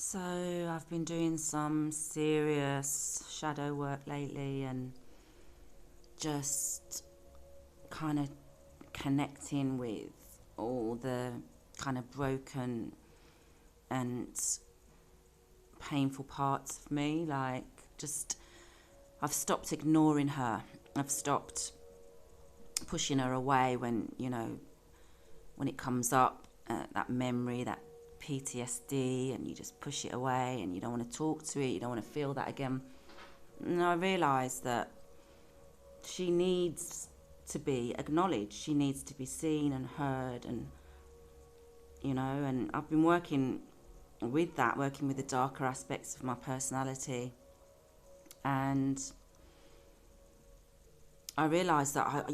So I've been doing some serious shadow work lately and just kind of connecting with all the kind of broken and painful parts of me. Like, just, I've stopped ignoring her. I've stopped pushing her away when it comes up, that memory, that PTSD, and you just push it away and you don't want to talk to it, you don't want to feel that again. And I realised that she needs to be acknowledged, she needs to be seen and heard, and and I've been working with the darker aspects of my personality, and I realised that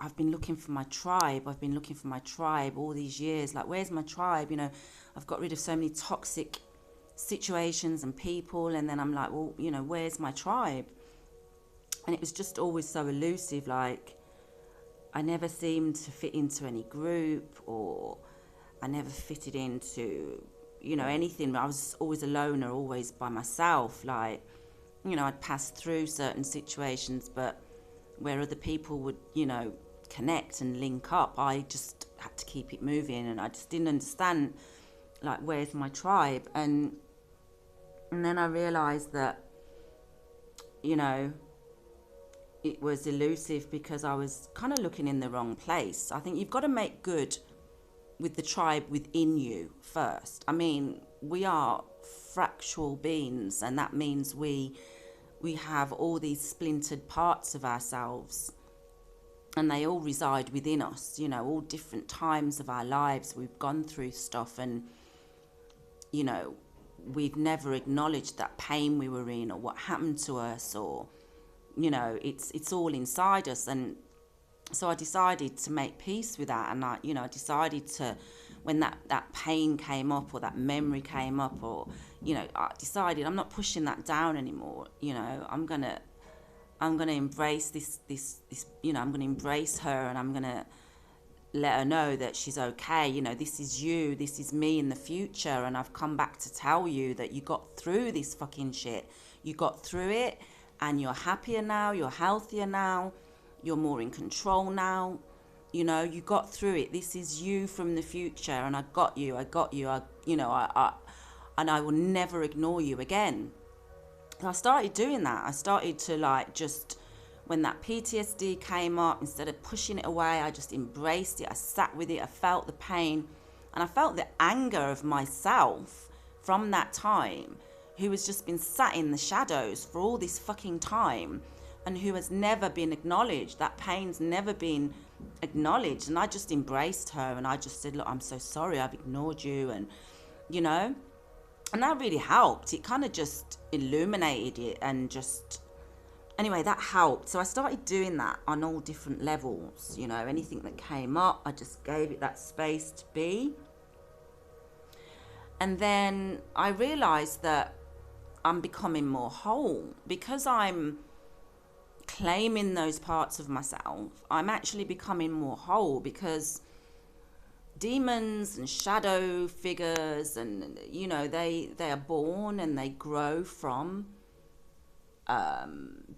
I've been looking for my tribe. I've been looking for my tribe all these years. Like, where's my tribe? I've got rid of so many toxic situations and people, and then I'm like, well, where's my tribe? And it was just always so elusive. Like, I never seemed to fit into any group, or I never fitted into, anything. I was always alone or always by myself. Like, I'd pass through certain situations, but where other people would, connect and link up, I just had to keep it moving, and I just didn't understand, like, where's my tribe? And then I realised that, it was elusive because I was kind of looking in the wrong place. I think you've got to make good with the tribe within you first. I mean, we are fractal beings, and that means we have all these splintered parts of ourselves, and they all reside within us. All different times of our lives we've gone through stuff, and we've never acknowledged that pain we were in, or what happened to us, or it's all inside us. And so I decided to make peace with that, and I decided to, when that pain came up, or that memory came up, or I decided I'm not pushing that down anymore. I'm gonna embrace this I'm gonna embrace her, and I'm gonna let her know that she's okay. This is you, this is me in the future, and I've come back to tell you that you got through this fucking shit. You got through it, and you're happier now, you're healthier now, you're more in control now. You got through it. This is you from the future, and I got you, and I will never ignore you again. So I started doing that. I started to, just, when that PTSD came up, instead of pushing it away, I just embraced it. I sat with it. I felt the pain, and I felt the anger of myself from that time, who has just been sat in the shadows for all this fucking time, and who has never been acknowledged. That pain's never been acknowledged. And I just embraced her, and I just said, look, I'm so sorry, I've ignored you. And and that really helped. It kind of just illuminated it, and just, anyway, that helped. So I started doing that on all different levels. Anything that came up, I just gave it that space to be. And then I realized that I'm becoming more whole because I'm claiming those parts of myself. I'm actually becoming more whole, because demons and shadow figures, and they are born and they grow from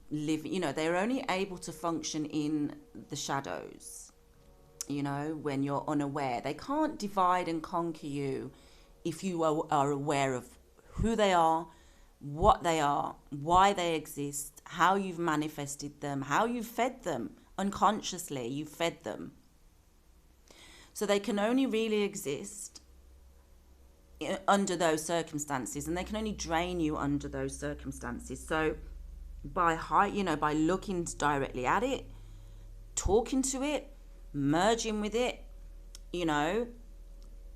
living. They're only able to function in the shadows, when you're unaware. They can't divide and conquer you if you are aware of who they are, what they are, why they exist, how you've manifested them, how you've fed them. Unconsciously, you've fed them. So they can only really exist under those circumstances, and they can only drain you under those circumstances. So by looking directly at it, talking to it, merging with it,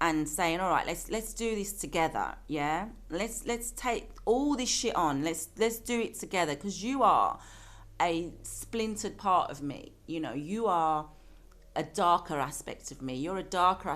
and saying, all right, let's do this together. Yeah, let's take all this shit on. Let's do it together, because you are a splintered part of me. You are a darker aspect of me. You're a darker aspect